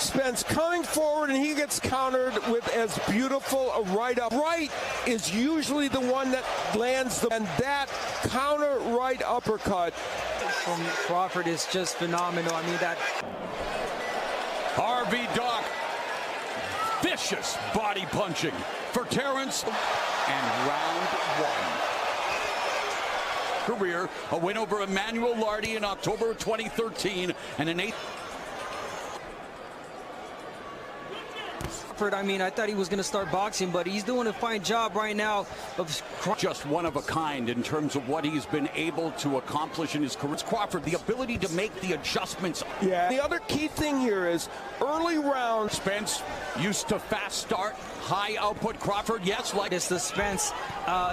Spence coming forward, and he gets countered with as beautiful a right up. Right is usually the one that lands and that counter right uppercut from Crawford is just phenomenal. I mean, that RV Doc, vicious body punching for Terence, and round one. Career, a win over Emmanuel Lardy in October of 2013, and an 8th. I mean, I thought he was going to start boxing, but he's doing a fine job right now of just one of a kind in terms of what he's been able to accomplish in his career. Crawford, the ability to make the adjustments. Yeah. The other key thing here is early rounds. Spence used to fast start, high output. Crawford, yes, like it's the Spence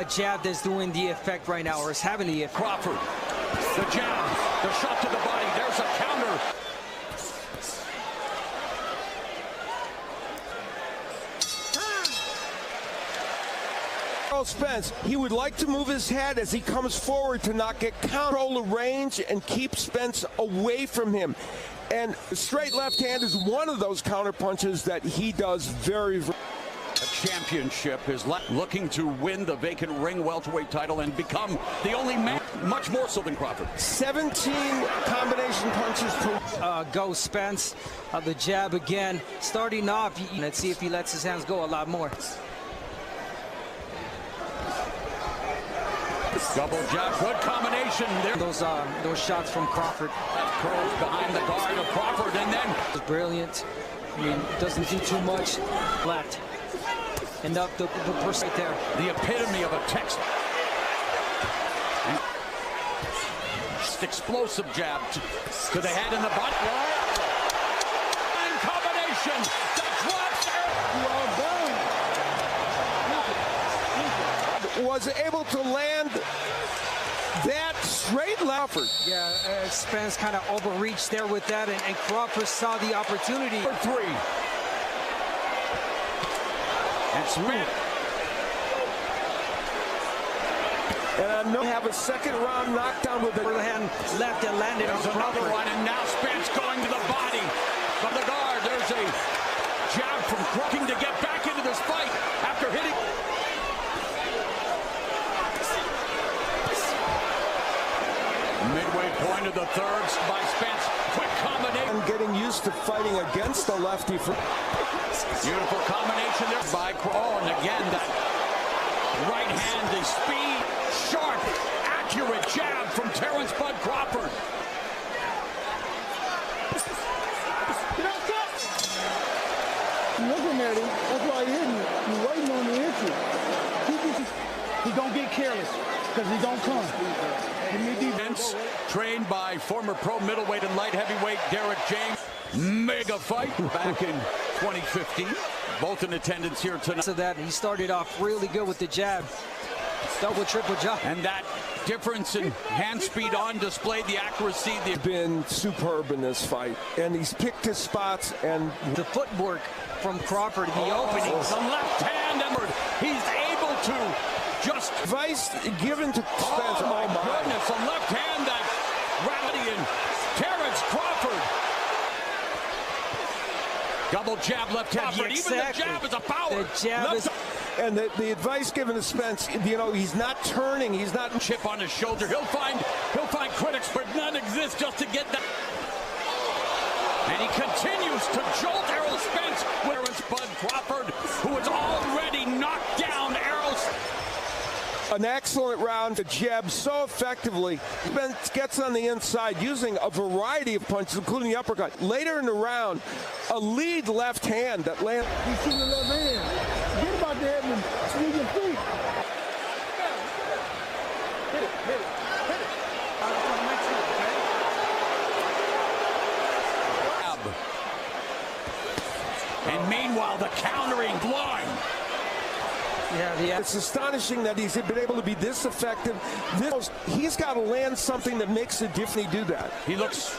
jab that's doing the effect right now, or is having the effect. Crawford, the jab, the shot to the body. There's a counter. Spence, he would like to move his head as he comes forward to not get control the range and keep Spence away from him. And straight left hand is one of those counter punches that he does very, very. A championship is looking to win the vacant ring welterweight title and become the only man, much more so than Crawford. 17 combination punches per. Go Spence, the jab again, starting off. Let's see if he lets his hands go a lot more. Double jab, good combination there. Those shots from Crawford. Curls behind the guard of Crawford, and then it's brilliant. I mean, doesn't do too much left. And the person right there. The epitome of a text. Explosive jab to the head and the butt. And combination that drops. Was able to land that straight left. Yeah, Spence kind of overreached there with that, and Crawford saw the opportunity. For 3. And Spence. And I know have a second round knockdown with the hand left and landed on Crawford. Another one, and now Spence going to the body from the guard. There's a jab from Crawford to get back into this fight after hitting. Midway point of the third by Spence. Quick combination. And getting used to fighting against the lefty. Beautiful combination there by Crawford. Oh, and again, that right hand, the speed, sharp, accurate jab from Terence Bud Crawford. You're looking at him. That's why he's hitting you. You're waiting on the entry. He's going to get careless because he's going to come. Spence, trained by former pro middleweight and light heavyweight Derek James. Mega fight back in 2015. Both in attendance here tonight. So that he started off really good with the jab. Double, triple jab. And that difference in hand speed on display, the accuracy. He's been superb in this fight. And he's picked his spots and the footwork from Crawford, the openings. The left hand, and he's able to just advice given to Spence. Oh my goodness, a left hand that Rowdy and Terence Crawford. Double jab, left hand. Exactly. Even the jab is a power. The jab is. And the advice given to Spence, you know, he's not turning, he's not chip on his shoulder. He'll find critics, but none exist just to get that. And he continues to jolt Errol Spence with Terence Bud Crawford, who is already knocked down. An excellent round. The jab so effectively. Spence gets on the inside using a variety of punches, including the uppercut. Later in the round, a lead left hand that lands. He's shooting the left hand. Forget about that and swing your feet. Hit it, hit it, hit it. And meanwhile, the countering blind. Yeah. It's astonishing that he's been able to be this effective. He's got to land something that makes it different. He do that. He looks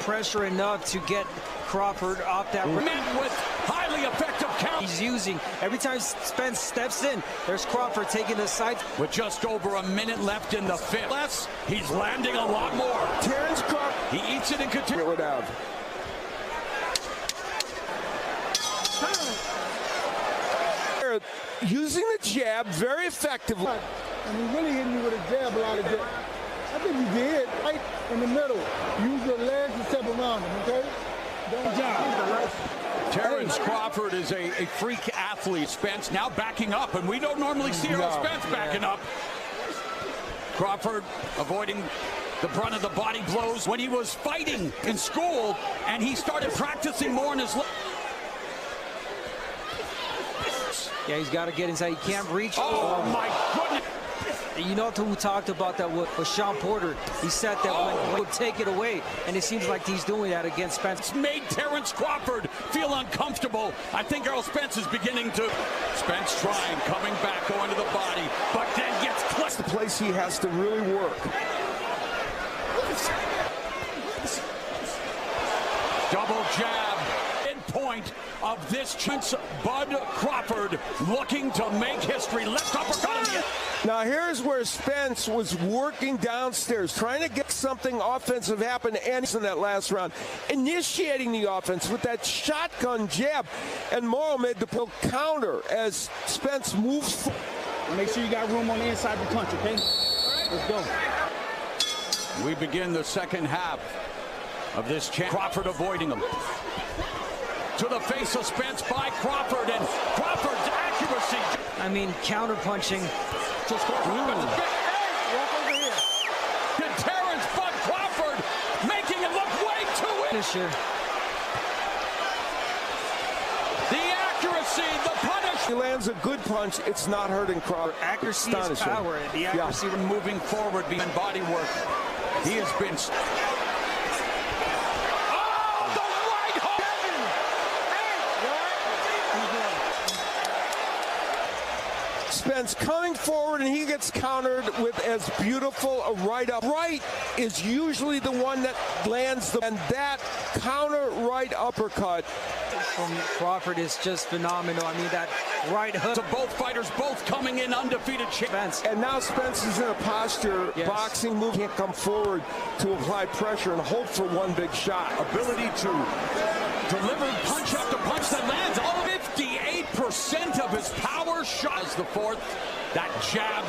pressure enough to get Crawford off that. Met with highly effective count. He's using every time Spence steps in. There's Crawford taking the side. With just over a minute left in the fifth, he's landing a lot more. Terence Crawford. He eats it and continues. It would have. using the jab very effectively. And he really hit me with a jab a lot of jab. I think you did right in the middle. Use your legs to step around him, okay? Good job. Terence Crawford is a freak athlete. Spence now backing up, and we don't normally see Errol Spence backing up. Crawford avoiding the brunt of the body blows when he was fighting in school, and he started practicing more in his legs. Yeah, he's got to get inside. He can't reach. Oh, my goodness. You know who talked about that with Sean Porter. He said that when he would take it away, and it seems like he's doing that against Spence. It's made Terence Crawford feel uncomfortable. I think Errol Spence is beginning to. Spence trying, coming back, going to the body, but then gets clutched. The place he has to really work. Double jab. Point of this chance. Bud Crawford looking to make history. Left uppercut in the. Now here's where Spence was working downstairs, trying to get something offensive happen, and in that last round, initiating the offense with that shotgun jab, and Morrow made the counter as Spence moves forward. Make sure you got room on the inside to punch, okay? Let's go. We begin the second half of this chance. Crawford avoiding him. To the face of Spence by Crawford, and Crawford's accuracy. I mean, counter punching. Just walk over here. And Terence Bud Crawford making it look way too Finisher. The accuracy, the punish. He lands a good punch. It's not hurting Crawford. Accuracy is power. The accuracy moving forward behind body work. He has been. Spence coming forward, and he gets countered with as beautiful a right up. Right is usually the one that lands and that counter right uppercut from Crawford is just phenomenal. I mean, that right hook. So both fighters both coming in undefeated. Spence. And now Spence is in a posture, boxing move, can't come forward to apply pressure and hope for one big shot. Ability to deliver punch after punch that lands. All 58% of his power shot is the fourth. That jab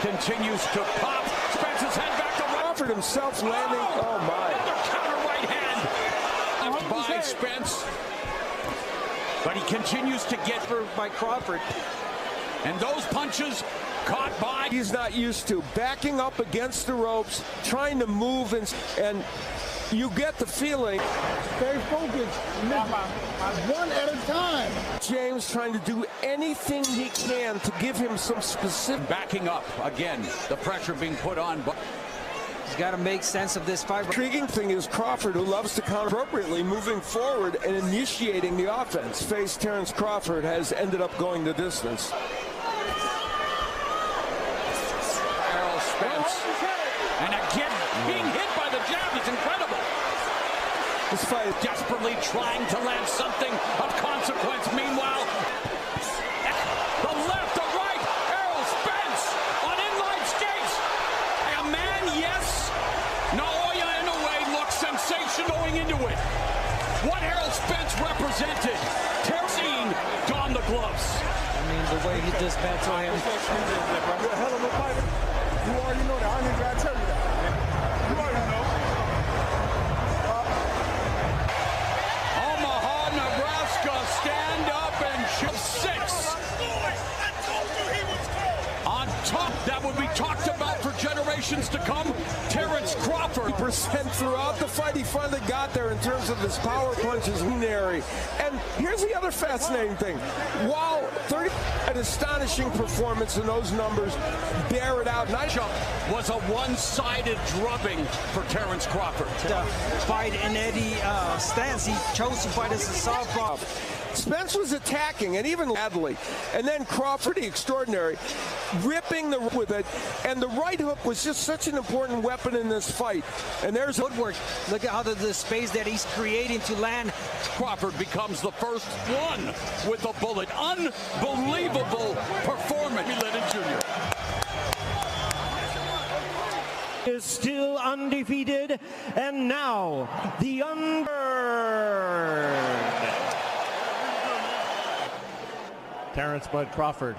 continues to pop. Spence's head back to Crawford himself landing. Oh my. Counter right hand. Left by Spence. But he continues to get by Crawford. And those punches caught by. He's not used to backing up against the ropes, trying to move, and you get the feeling. Stay focused. One at a time. James trying to do anything he can to give him some specific. Backing up again. The pressure being put on. He's got to make sense of this fight. Intriguing thing is Crawford, who loves to counter appropriately, moving forward and initiating the offense. Face Terence Crawford has ended up going the distance. Errol Spence. And again, being hit by the jab is incredible. This fight is desperately trying to land something of consequence. Meanwhile, the left, the right, Errol Spence on inline skates. A man, yes. Naoya in a way looks sensational going into it. What Errol Spence represented. Tercine donned the gloves. I mean, the way he dismantled him. You're a hell of a fighter. You already know that. I didn't gotta tell you that. You already know. Omaha, Nebraska, stand up and shoot 6. On top, that would be talked about for generations to come. Terence Crawford. Percent throughout the fight, he finally got there in terms of his power punches. And here's the other fascinating thing. While 30, an astonishing performance, and those numbers bear it out. Was a one-sided drubbing for Terence Crawford. To fight in Eddie stance, he chose to fight as a southpaw. Spence was attacking, and even badly. And then Crawford, the extraordinary, ripping the with it. And the right hook was just such an important weapon in this fight. And there's footwork. Look at how the space that he's creating to land. Crawford becomes the first one with a bullet. Unbelievable performance. Jr. Is still undefeated, and now the Terence Bud Crawford.